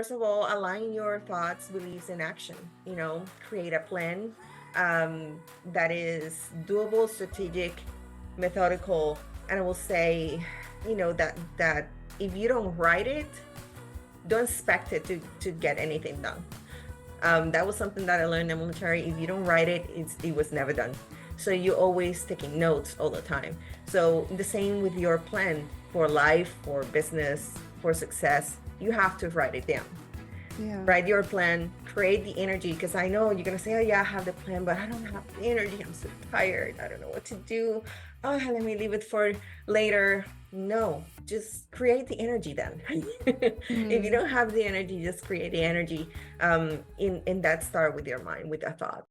first of all, align your thoughts, beliefs, and action. Create a plan that is doable, strategic, methodical, and I will say, that if you don't write it, don't expect it to get anything done. That was something that I learned in the military. If you don't write it, it was never done. So you're always taking notes all the time. So the same with your plan for life, for business, for success. You have to write it down. Yeah. Write your plan, create the energy, because I know you're gonna say, oh yeah, I have the plan, but I don't have the energy. I'm so tired. I don't know what to do. Oh, let me leave it for later. No, just create the energy then. If you don't have the energy, just create the energy. In that, start with your mind, with a thought.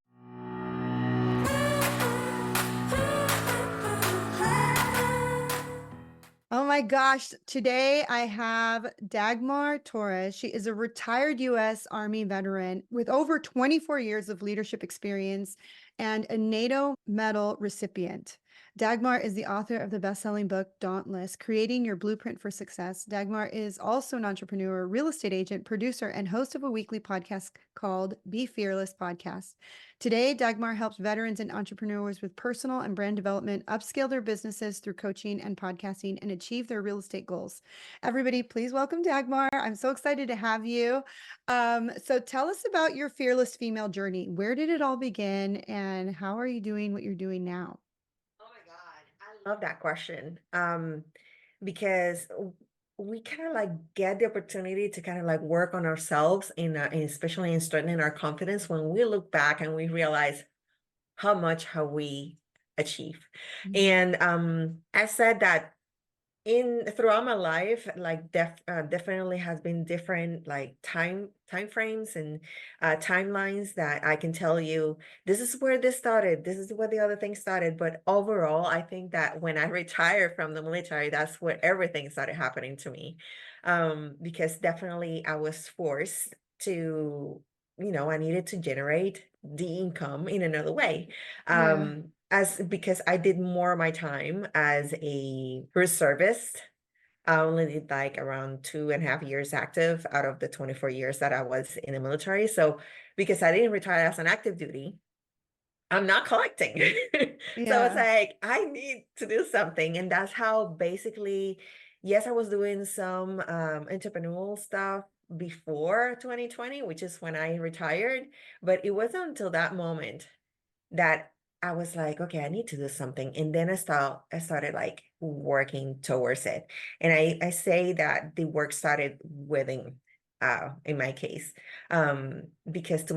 Oh my gosh. Today I have Dagmar Torres. She is a retired U.S. Army veteran with over 24 years of leadership experience and a NATO Medal recipient. Dagmar is the author of the best-selling book, Dauntless, Creating Your Blueprint for Success. Dagmar is also an entrepreneur, real estate agent, producer, and host of a weekly podcast called Be Fearless Podcast. Today, Dagmar helps veterans and entrepreneurs with personal and brand development, upscale their businesses through coaching and podcasting, and achieve their real estate goals. Everybody, please welcome Dagmar. I'm so excited to have you. So tell us about your fearless female journey. Where did it all begin, and how are you doing what you're doing now? Oh my God, I love that question. Because we kind of like get the opportunity to kind of like work on ourselves and especially in strengthening our confidence when we look back and we realize how much have we achieved. And I said that in throughout my life, like definitely has been different like time frames and timelines that I can tell you this is where this started, this is where the other thing started. But overall, I think that when I retired from the military, that's where everything started happening to me. Because definitely I was forced to, I needed to generate the income in another way. Yeah. As because I did more of my time as a reservist. I only did like around 2.5 years active out of the 24 years that I was in the military. So because I didn't retire as an active duty, I'm not collecting. So it's Yeah. like, I need to do something. And that's how basically, yes, I was doing some entrepreneurial stuff before 2020, which is when I retired. But it wasn't until that moment that I was like, okay, I need to do something. And then I started like working towards it. And I say that the work started within, in my case, because to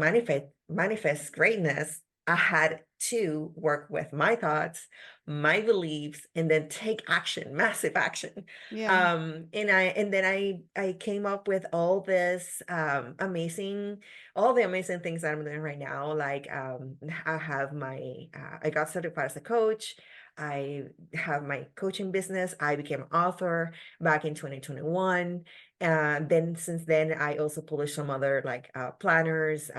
manifest greatness, I had to work with my thoughts, my beliefs, and then take action, massive action. Yeah. And then I came up with all this all the amazing things that I'm doing right now. Like I got certified as a coach. I have my coaching business. I became an author back in 2021. And then since then, I also published some other like planners,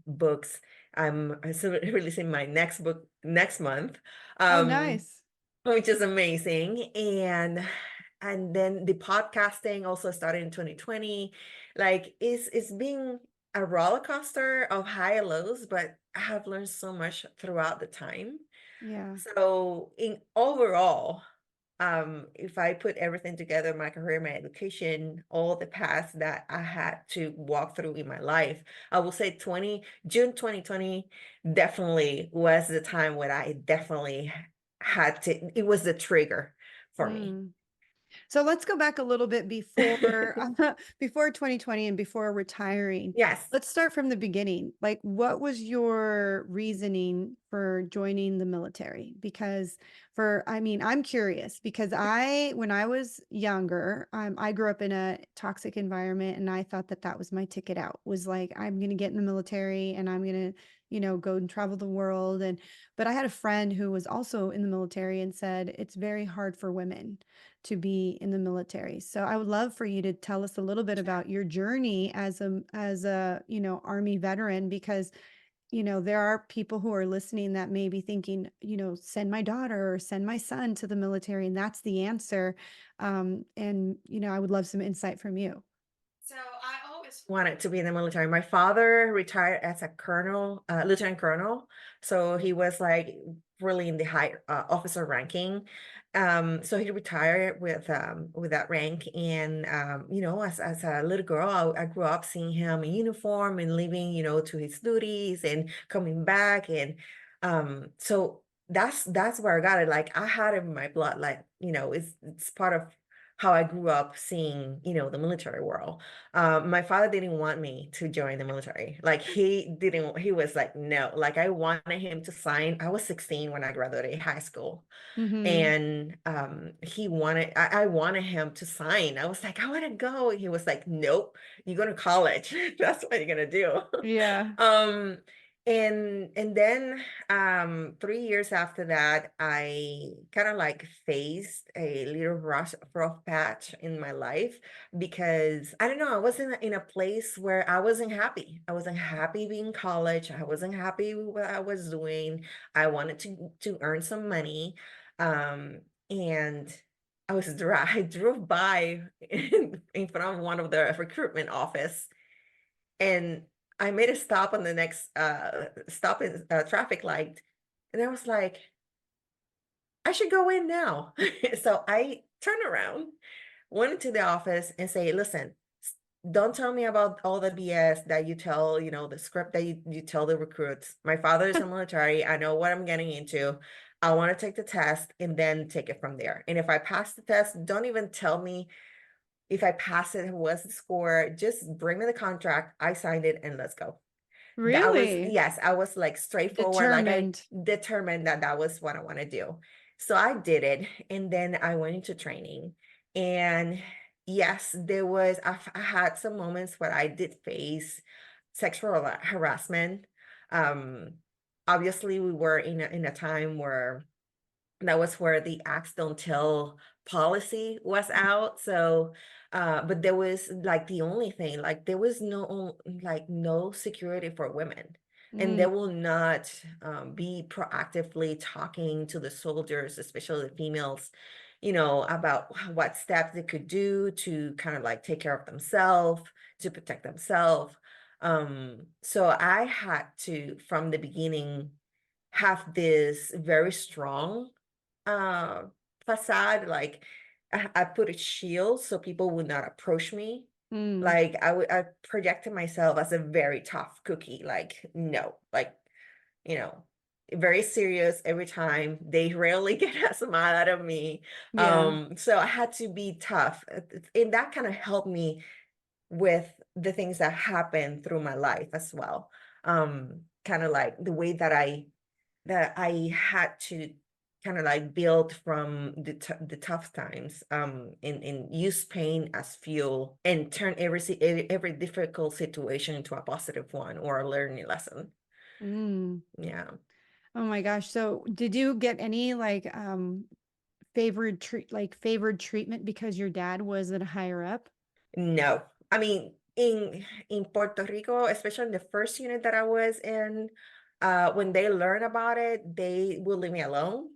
books. I'm releasing my next book next month, Oh, um, nice. which is amazing. And then the podcasting also started in 2020. Like it's been a roller coaster of high and lows, but I have learned so much throughout the time. Yeah. So in overall, if I put everything together, my career, my education, all the paths that I had to walk through in my life, I will say June 2020 definitely was the time when I definitely had to, it was the trigger for me. Mm. So let's go back a little bit before before 2020 and before retiring. Yes. Let's start from the beginning. Like, what was your reasoning for joining the military? Because I mean, I'm curious because when I was younger, I grew up in a toxic environment and I thought that that was my ticket out, was like, I'm going to get in the military and I'm going to, go and travel the world. But I had a friend who was also in the military and said, it's very hard for women to be in the military. So I would love for you to tell us a little bit about your journey as a Army veteran, because there are people who are listening that may be thinking, send my daughter or send my son to the military, and that's the answer. And I would love some insight from you. So I wanted to be in the military. My father retired as a colonel, lieutenant colonel. So he was like really in the high officer ranking. So he retired with that rank. And as a little girl, I grew up seeing him in uniform and leaving, to his duties and coming back. And so that's where I got it. Like I had it in my blood, like, it's part of how I grew up seeing, the military world. My father didn't want me to join the military. Like he was like, no, like I wanted him to sign. I was 16 when I graduated high school. Mm-hmm. And I wanted him to sign. I was like, I want to go. He was like, nope, you're going to college. That's what you're going to do. Yeah. um, and then 3 years after that, I kind of like faced a little rough patch in my life because I don't know, I was in a place where I wasn't happy. I wasn't happy being in college. I wasn't happy with what I was doing. I wanted to earn some money. And I drove by in front of one of the recruitment office, and I made a stop on the next stop in traffic light, and I was like, I should go in now. So I turned around, went into the office, and say, listen, don't tell me about all the BS that you tell, the script that you tell the recruits. My father is a military. I know what I'm getting into. I want to take the test and then take it from there. And if I pass the test, don't even tell me if I pass it, what's the score. Just bring me the contract. I signed it and let's go. Really Yes, I was like straightforward, like I determined. determined that that was what I want to do. So I did it. And then I went into training. And yes, I had some moments where I did face sexual harassment. Um, Obviously, we were in a time where that was where the acts don't tell policy was out. So but there was like the only thing, like there was no security for women, and they Mm, will not be proactively talking to the soldiers, especially the females, about what steps they could do to kind of like take care of themselves, to protect themselves. So I had to, from the beginning, have this very strong uh facade. Like I put a shield so people would not approach me. mm, Like I projected myself as a very tough cookie. Like no, like, you know very serious every time. They rarely get a smile out of me. yeah. So I had to be tough, and that kind of helped me with the things that happened through my life as well. Kind of like the way that I had to kind of like build from the tough times, and use pain as fuel and turn every difficult situation into a positive one or a learning lesson. Mm. Yeah. Oh my gosh. So did you get any like favored treatment because your dad was at a higher up? No, I mean, in Puerto Rico, especially in the first unit that I was in, when they learn about it, they will leave me alone.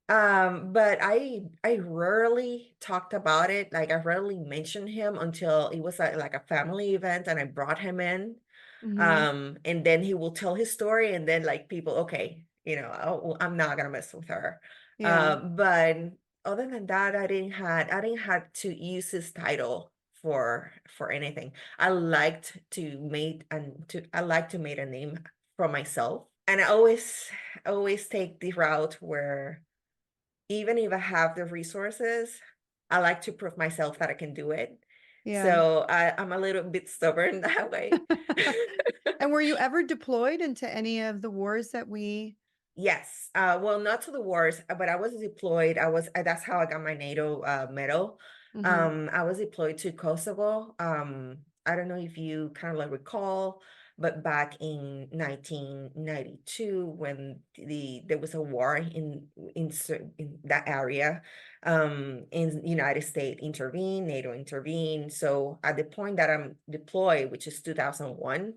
But I rarely talked about it. Like I rarely mentioned him until it was like a family event and I brought him in. Hmm. And then he will tell his story, and then like people, okay, oh, I'm not gonna mess with her. Yeah. But other than that, I didn't have to use his title for anything. I like to make a name for myself. And I always take the route where even if I have the resources, I like to prove myself that I can do it. Yeah. So I'm a little bit stubborn that way. And were you ever deployed into any of the wars that we? Yes. Well, not to the wars, but I was deployed. That's how I got my NATO medal. Hmm. I was deployed to Kosovo. I don't know if you kind of like recall, but back in 1992, when there was a war in that area, in United States intervened, NATO intervened. So at the point that I'm deployed, which is 2001,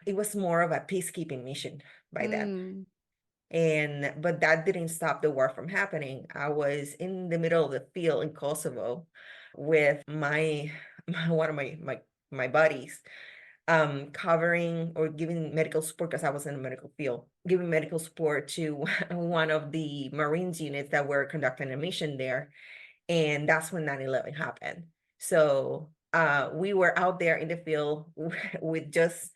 it was more of a peacekeeping mission by then. Mm. But that didn't stop the war from happening. I was in the middle of the field in Kosovo with one of my my buddies, covering or giving medical support, because I was in the medical field, giving medical support to one of the Marines units that were conducting a mission there. And that's when 9/11 happened. So we were out there in the field with just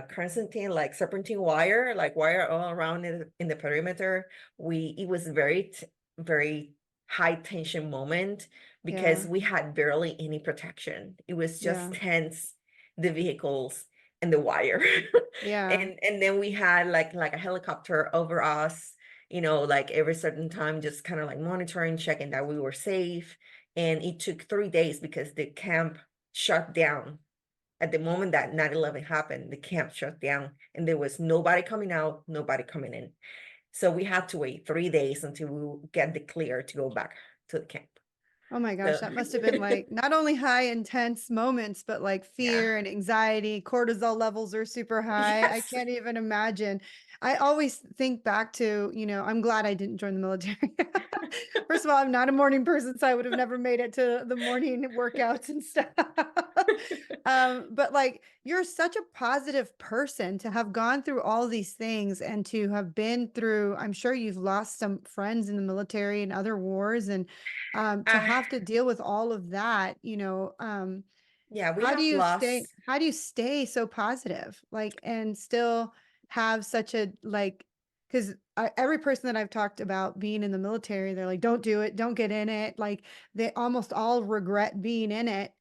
constantine, like serpentine wire, like wire all around in the perimeter. It was very high tension moment because Yeah. we had barely any protection. It was just Yeah. tense, the vehicles and the wire. Yeah. And then we had like a helicopter over us, like every certain time, just kind of like monitoring, checking that we were safe. And it took 3 days because the camp shut down. At the moment that 9/11 happened, the camp shut down and there was nobody coming out, nobody coming in. So we had to wait 3 days until we get the clear to go back to the camp. Oh my gosh, So that must have been like not only high intense moments, but like yeah. fear and anxiety. Cortisol levels are super high. I Yes. can't even imagine. I always think back to, I'm glad I didn't join the military. First of all, I'm not a morning person, so I would have never made it to the morning workouts and stuff. But like you're such a positive person to have gone through all these things and to have been through, I'm sure you've lost some friends in the military and other wars and to uh, have to deal with all of that, yeah, we how do have you lost. stay so positive, like, and still have such a, like, because every person that I've talked about being in the military, they're like, don't do it, don't get in it. Like they almost all regret being in it.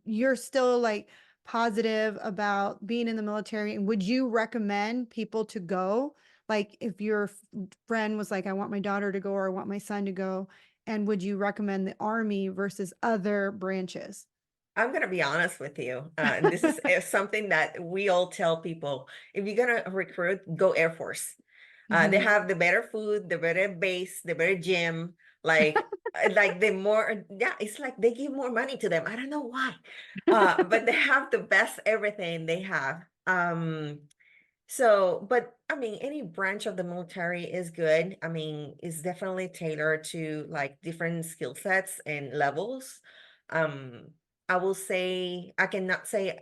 You're still like positive about being in the military. And would you recommend people to go? Like if your friend was like, I want my daughter to go or I want my son to go, and would you recommend the Army versus other branches? I'm going to be honest with you. And this is something that we all tell people. If you're going to recruit, go Air Force. They Mhm. have the better food, the better base, the better gym. Like the more, yeah, it's like they give more money to them. I don't know why. But they have the best everything they have. So, but I mean, any branch of the military is good. I mean, it's definitely tailored to like different skill sets and levels. Um, I will say, I cannot say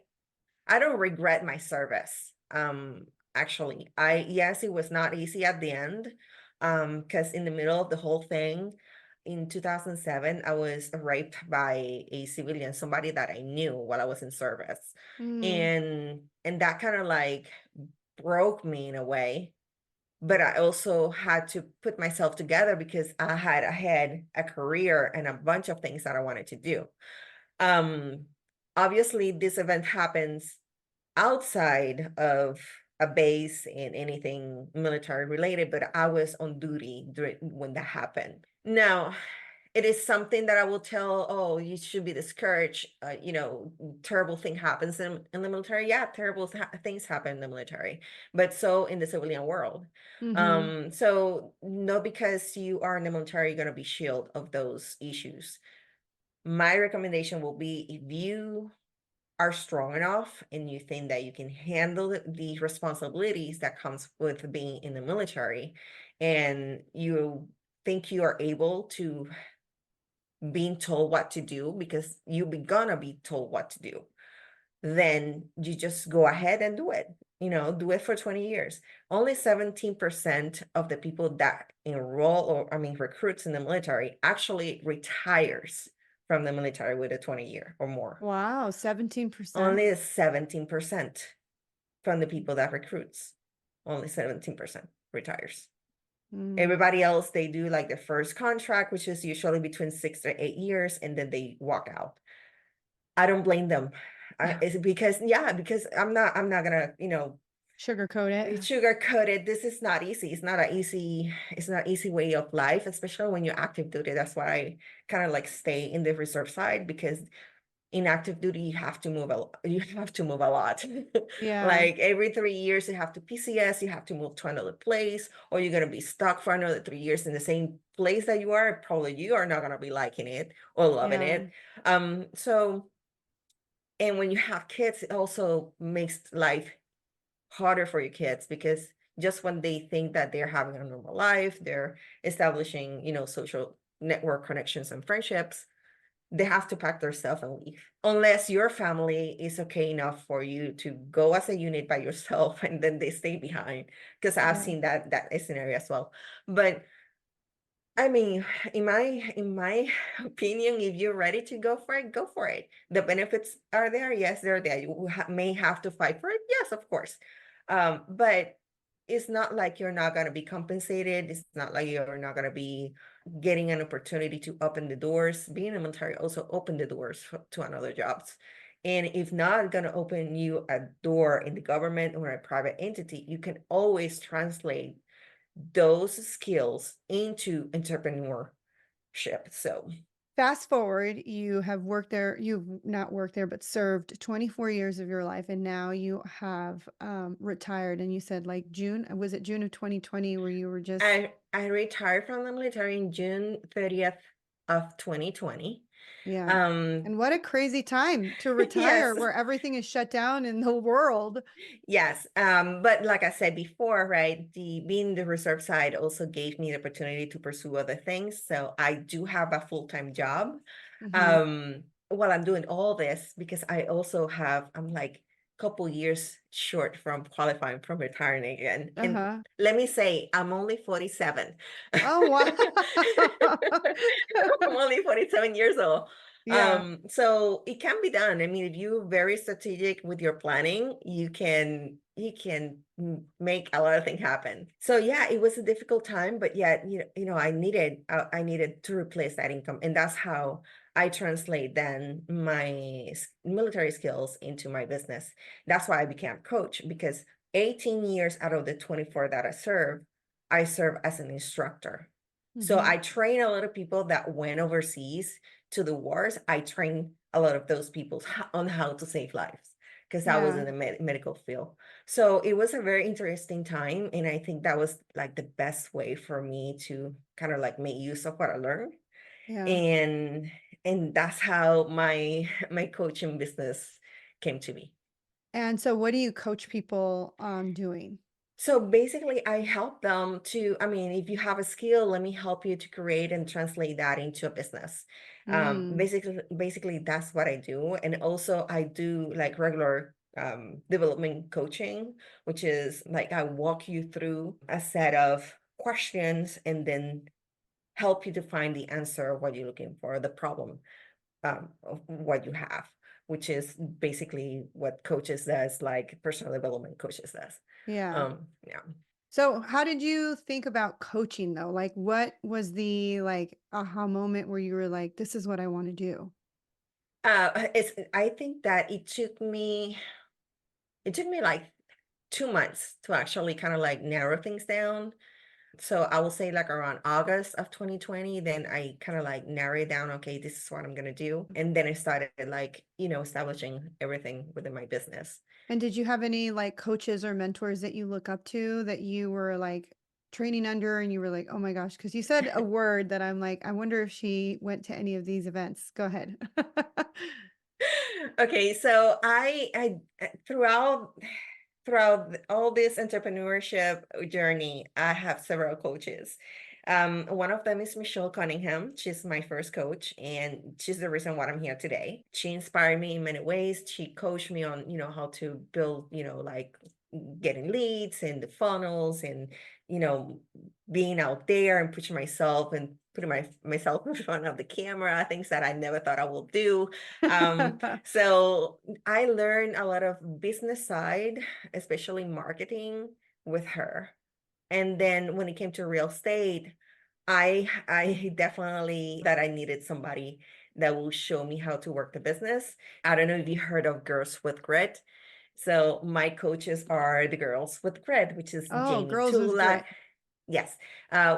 I don't regret my service. Actually, yes, it was not easy at the end. Because in the middle of the whole thing, in 2007, I was raped by a civilian, somebody that I knew while I was in service. Mm. And that kind of like broke me in a way. But I also had to put myself together because I had a career and a bunch of things that I wanted to do. Um, Obviously, this event happens outside of a base and anything military related, but I was on duty when that happened. Now, it is something that I will tell, oh, you should be discouraged. Terrible thing happens in the military. Yeah, things happen in the military, but so in the civilian world. Mhm. So not because you are in the military, you're going to be shielded of those issues. My recommendation will be if you are strong enough and you think that you can handle the responsibilities that comes with being in the military and you think you are able to being told what to do because gonna be told what to do, then you just go ahead and do it. Do it for 20 years. Only 17% of the people that enroll, or I mean recruits in the military, actually retires from the military with a 20-year or more. Wow, 17%? Only 17% from the people that recruits. Only 17% retires. Mm. Everybody else, they do like their first contract, which is usually between 6 to 8 years, and then they walk out. I don't blame them. It's because, yeah, because I'm not gonna, Sugarcoat it. sugarcoat it. This is not easy. It's not easy way of life, especially when you're active duty. That's why I kind of like stay in the reserve side, because in active duty you have to move a lot. Yeah, Like every 3 years you have to PCS, you have to move to another place, or you're going to be stuck for another 3 years in the same place that you are. Probably you are not going to be liking it or loving yeah, it. So, and when you have kids, it also makes life harder for your kids, because just when they think that they're having a normal life, they're establishing social network connections and friendships, they have to pack their stuff and leave. Unless your family is okay enough for you to go as a unit by yourself and then they stay behind. Because I've Yeah. seen that scenario as well. But I mean, in my opinion, if you're ready to go for it, go for it. The benefits are there. Yes, they're there. You may have to fight for it. Yes, of course. But it's not like you're not going to be compensated. It's not like you're not going to be getting an opportunity to open the doors. Being in the military also open the doors to another jobs. And if not going to open you a door in the government or a private entity, you can always translate those skills into entrepreneurship. So Fast forward, you have worked there, you've not worked there, but served 24 years of your life, and now you have retired. And you said like June, was it June of 2020 where you were just, I retired from the military in June 30th of 2020. yeah. Um, And what a crazy time to retire yes, where everything is shut down in the world. yes. But like I said before, right, the being the reserve side also gave me the opportunity to pursue other things. So I do have a full-time job. Hmm. While I'm doing all this, because I'm like a couple years short from qualifying from retiring again. And Uh-huh. let me say, I'm only 47. Oh, wow. I'm only 47 years old. Yeah. So it can be done. I mean, if you're very strategic with your planning, you can make a lot of things happen. So yeah, it was a difficult time, but yeah, I needed to replace that income, and that's how I translate then my military skills into my business. That's why I became a coach, because 18 years out of the 24 that I serve as an instructor. So Hmm. I train a lot of people that went overseas to the wars. I train a lot of those people on how to save lives, because I was in Yeah. the medical field. So it was a very interesting time. And I think that was like the best way for me to kind of like make use of what I learned. Yeah. And and that's how my coaching business came to be. And so what do you coach people on doing? So basically, I help them to, I mean, if you have a skill, let me help you to create and translate that into a business. Mm. Basically, that's what I do. And also I do like regular development coaching, which is like I walk you through a set of questions and then help you to find the answer of what you're looking for, the problem of what you have, which is basically what coaches does, like personal development coaches does. Yeah. Yeah. So how did you think about coaching though? Like what was the like aha moment where you were like, this is what I want to do? I think that it took me like 2 months to actually kind of like narrow things down. So I will say like around August of 2020, then I kind of like narrowed down, okay, this is what I'm gonna do. And then I started like, establishing everything within my business. And did you have any like coaches or mentors that you look up to that you were like training under and you were like, oh my gosh, because you said a word that I'm like, I wonder if she went to any of these events. Go ahead. Okay, so throughout all this entrepreneurship journey, I have several coaches. One of them is Michelle Cunningham. She's my first coach, and she's the reason why I'm here today. She inspired me in many ways. She coached me on, how to build, like getting leads and the funnels and, you know, being out there and pushing myself and putting myself in front of the camera, things that I never thought I would do. So I learned a lot of business side, especially marketing with her. And then when it came to real estate, I definitely that I needed somebody that will show me how to work the business. I don't know if you heard of Girls with Grit. So my coaches are the Girls with Grit, which is Oh, Jamie girls with Tulak. grit. Yes,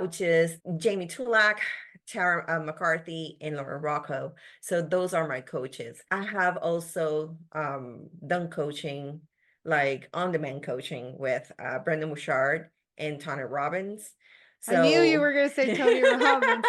which is Jamie Tulak, Tara McCarthy, and Laura Rocco. So those are my coaches. I have also done coaching, like on-demand coaching with Brendan Bouchard and Tony Robbins. I knew you So were going to say Tony Robbins.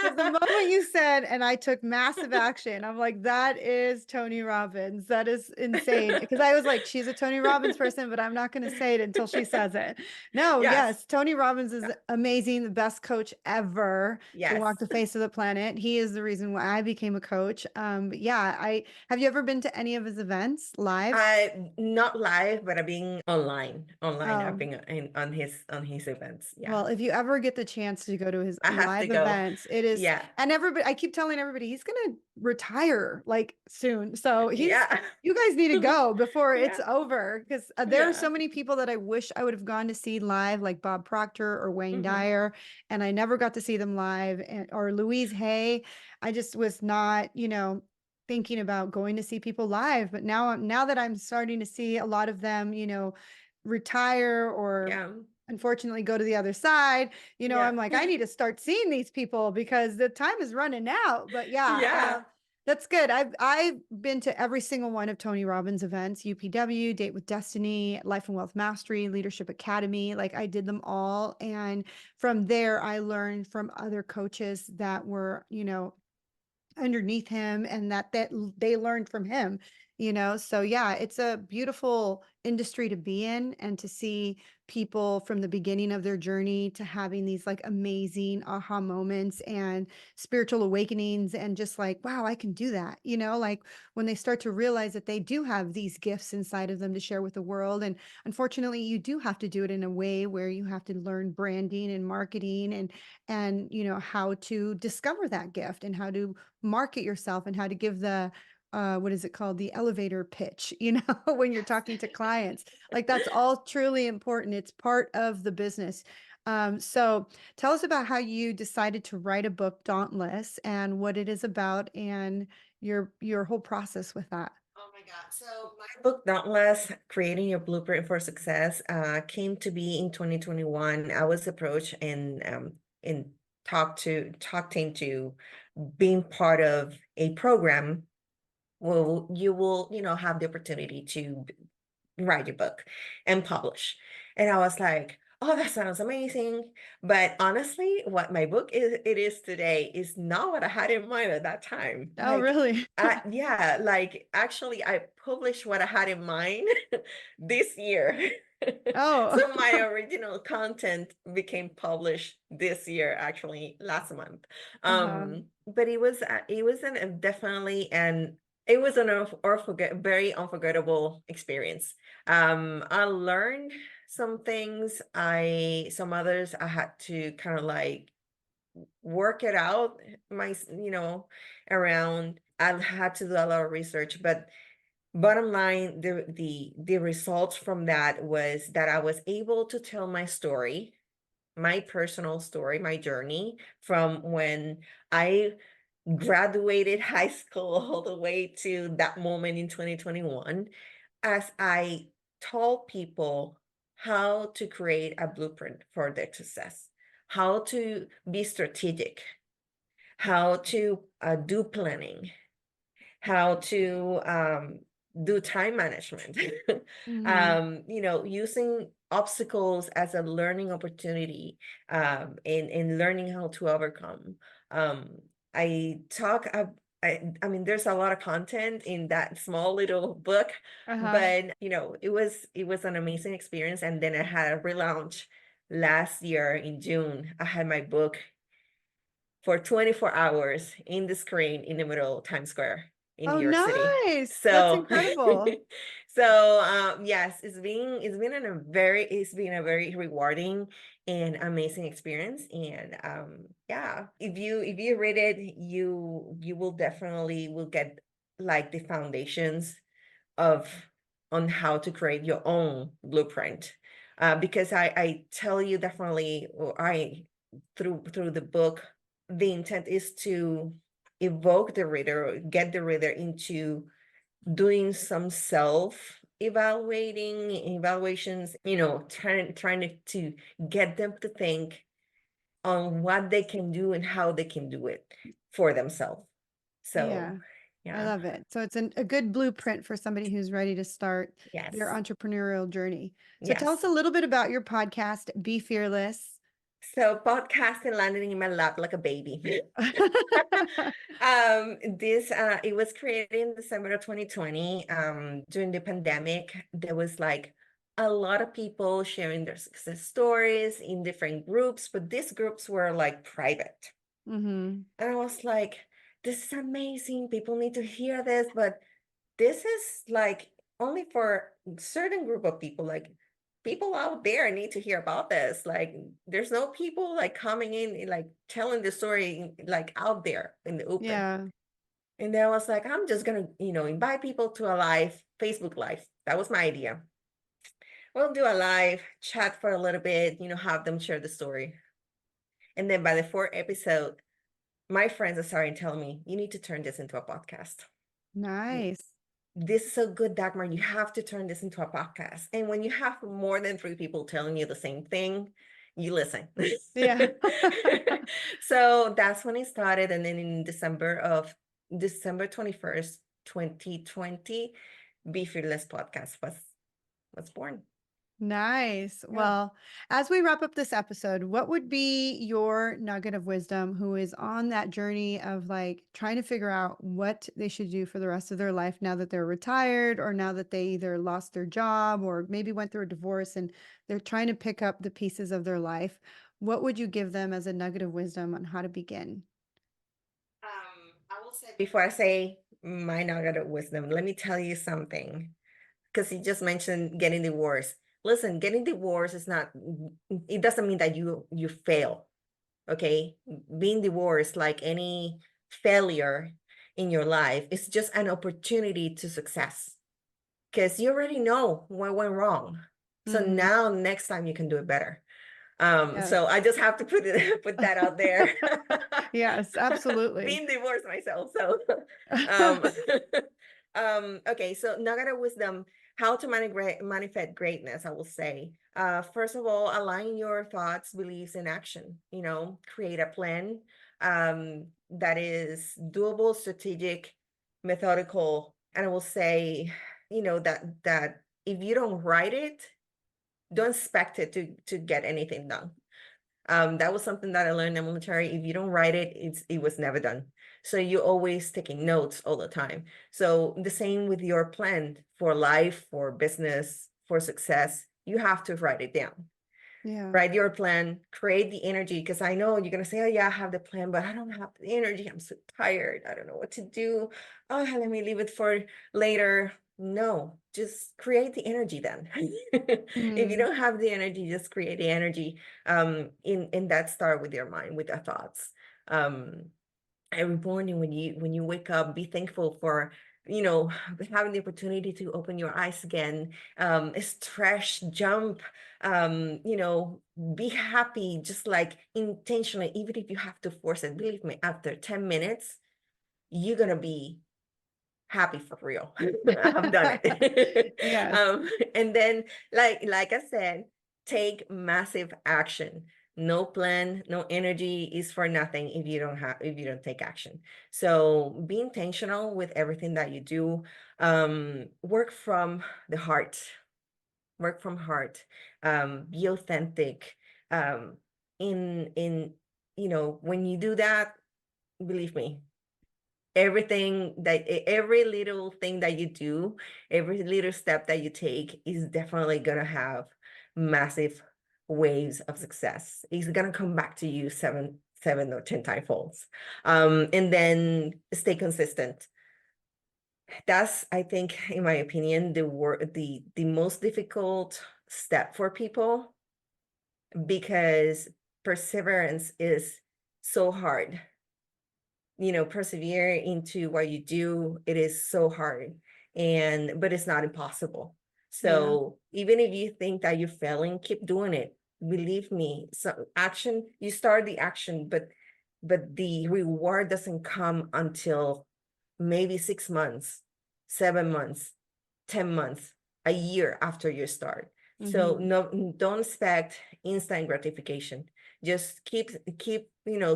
Because the moment you said, and I took massive action, I'm like, that is Tony Robbins. That is insane. Because I was like, she's a Tony Robbins person, but I'm not going to say it until she says it. No, Yes. yes, Tony Robbins is Yeah. amazing, the best coach ever to Yes. walk the face of the planet. He is the reason why I became a coach. But yeah, I have you ever been to any of his events live? I not live, but I've been online. Online, I've Oh, been on his events. Yeah, well, if you ever get the chance to go to his I have to live go. events, it is, Yeah, and everybody, I keep telling everybody he's gonna retire like soon. So yeah, you guys need to go before it's yeah, over because there are yeah. so many people that I wish I would have gone to see live, like Bob Proctor or Wayne Hmm. Dyer, and I never got to see them live, and or Louise Hay. I just was not, thinking about going to see people live. But now that I'm starting to see a lot of them, retire or Yeah, unfortunately go to the other side, yeah, I'm like, I need to start seeing these people because the time is running out. But yeah, yeah, that's good. I've been to every single one of Tony Robbins events, UPW, Date with Destiny, Life and Wealth Mastery, Leadership Academy. Like I did them all. And from there, I learned from other coaches that were, underneath him and that they learned from him, so yeah, it's a beautiful industry to be in and to see people from the beginning of their journey to having these like amazing aha moments and spiritual awakenings and just like, wow, I can do that, like when they start to realize that they do have these gifts inside of them to share with the world. And unfortunately you do have to do it in a way where you have to learn branding and marketing and how to discover that gift and how to market yourself and how to give the what is it called, the elevator pitch, when you're yes. talking to clients. Like that's all truly important. It's part of the business. So tell us about how you decided to write a book, Dauntless, and what it is about and your whole process with that. Oh my God. So my book, Dauntless, Creating Your Blueprint for Success, came to be in 2021. I was approached and talked into being part of a program. Well, you will, have the opportunity to write your book and publish. And I was like, oh, that sounds amazing. But honestly, what my book is today is not what I had in mind at that time. Oh, really? Yeah, like actually I published what I had in mind this year. Oh, So my original content became published this year, actually last month. uh-huh. But definitely an it was an very unforgettable experience. I learned some things. Some others I had to kind of like work it out around. I had to do a lot of research, but bottom line, the results from that was that I was able to tell my story, my personal story, my journey from when I graduated high school all the way to that moment in 2021, as I told people how to create a blueprint for their success, how to be strategic, how to do planning, how to do time management, Hmm. using obstacles as a learning opportunity, and learning how to overcome. Um, I talk, I mean, there's a lot of content in that small little book, Uh-huh. but it was an amazing experience. And then I had a relaunch last year in June. I had my book for 24 hours in the screen in the middle of Times Square in New Oh, York City. nice. That's So, incredible. yes, it's been a very rewarding and amazing experience. And yeah, if you read it, you will definitely will get like the foundations of on how to create your own blueprint. Because I tell you definitely, or I through the book, the intent is to evoke the reader, or get the reader into doing some self evaluations, trying to get them to think on what they can do and how they can do it for themselves. So Yeah. I yeah. love it. So it's a good blueprint for somebody who's ready to start their Yes. entrepreneurial journey. So tell us Yes. a little bit about your podcast, Be Fearless. So podcasting landed in my lap like a baby. This it was created in December of 2020. During the pandemic, there was like a lot of people sharing their success stories in different groups, but these groups were like private. Hmm. And I was like, this is amazing. People need to hear this, but this is like only for certain group of people. Like people out there need to hear about this. Like there's no people like coming in like telling the story like out there in the open. Yeah. And then I was like, I'm just gonna, invite people to a live, Facebook live. That was my idea. We'll do a live chat for a little bit, have them share the story. And then by the fourth episode, my friends are starting telling me, you need to turn this into a podcast. Nice. This is so good, Dagmar. You have to turn this into a podcast. And when you have more than three people telling you the same thing, you listen. Yeah. So that's when it started. And then in December 21st, 2020, Be Fearless podcast was born. Nice. Yeah. Well, as we wrap up this episode, what would be your nugget of wisdom who is on that journey of like trying to figure out what they should do for the rest of their life now that they're retired or now that they either lost their job or maybe went through a divorce and they're trying to pick up the pieces of their life? What would you give them as a nugget of wisdom on how to begin? I will say before I say my nugget of wisdom, let me tell you something. Because you just mentioned getting divorced. Listen, getting divorced is not, it doesn't mean that you fail. Okay. Being divorced, like any failure in your life, is just an opportunity to success. Because you already know what went wrong. So Hmm. now next time you can do it better. Yes. So I just have to put that out there. Yes, absolutely. Being divorced myself, so um, okay. So nugget of wisdom: how to manifest greatness. I will say, first of all, align your thoughts, beliefs, and action. Create a plan that is doable, strategic, methodical, and I will say, that if you don't write it, don't expect it to get anything done. That was something that I learned in the military. If you don't write it, it was never done. So you're always taking notes all the time. So the same with your plan for life, for business, for success, you have to write it down. Yeah. Write your plan, create the energy. Because I know you're gonna say, "Oh yeah, I have the plan, but I don't have the energy. I'm so tired. I don't know what to do. Oh, let me leave it for later." No, just create the energy then. If you Mm. don't have the energy, just create the energy. In that start with your mind, with your thoughts. Um, every morning when you wake up, be thankful for you know having the opportunity to open your eyes again, stretch, jump, be happy, just like intentionally, even if you have to force it. Believe me, after 10 minutes you're gonna be happy for real. I've done it. Yes. And then, like I said, take massive action. No plan, no energy is for nothing if you don't take action. So be intentional with everything that you do. Work from the heart. Work from heart. Be authentic. In when you do that, believe me, every little thing that you do, every little step that you take is definitely gonna have massive waves of success. It's gonna come back to you seven or 10 times folds. And then stay consistent. That's, I think, in my opinion, the most difficult step for people, because perseverance is so hard. Persevere into what you do. It is so hard, but it's not impossible. Yeah. So even if you think that you're failing, keep doing it. Believe me, so action, you start the action, but the reward doesn't come until maybe 6 months, 7 months, 10 months, a year after you start. So Hmm. no, don't expect instant gratification. Just keep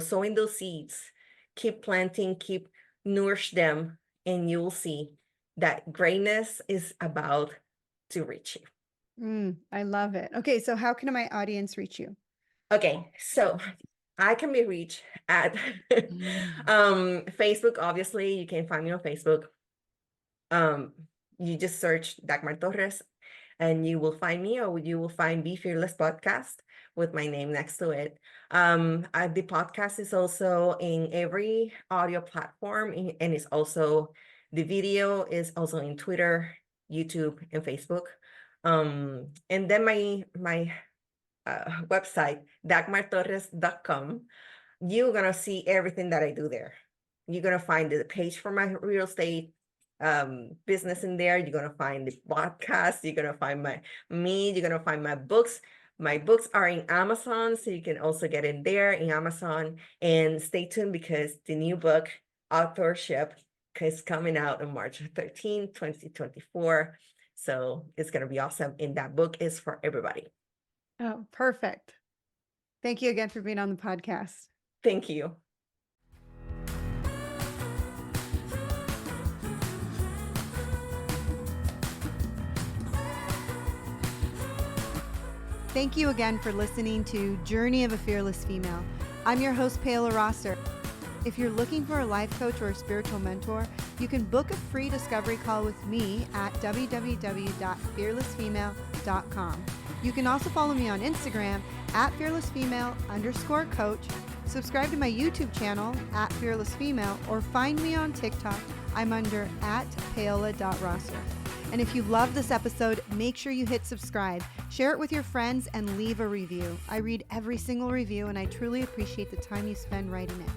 sowing those seeds, keep planting, keep nourish them, and you'll see that greatness is about to reach you. I love it. Okay, so how can my audience reach you? Okay, so I can be reached at Facebook. Obviously, you can find me on Facebook. You just search Dagmar Torres and you will find me, or you will find Be Fearless Podcast with my name next to it. The podcast is also in every audio platform, and it's also the video is also in Twitter, YouTube, and Facebook. And then my website, dagmartorres.com, you're gonna see everything that I do there. You're gonna find the page for my real estate business in there. You're gonna find the podcast. You're gonna find me. You're gonna find my books. My books are in Amazon, so you can also get in there in Amazon. And stay tuned because the new book, Authorship, is coming out on March 13th, 2024. So it's gonna be awesome. And that book is for everybody. Oh, perfect. Thank you again for being on the podcast. Thank you. Thank you again for listening to Journey of a Fearless Female. I'm your host, Paola Rosser. If you're looking for a life coach or a spiritual mentor, you can book a free discovery call with me at www.fearlessfemale.com. You can also follow me on Instagram at fearlessfemale_coach, subscribe to my YouTube channel at fearlessfemale, or find me on TikTok. I'm under at paola.rosser. And if you love this episode, make sure you hit subscribe, share it with your friends, and leave a review. I read every single review, and I truly appreciate the time you spend writing it.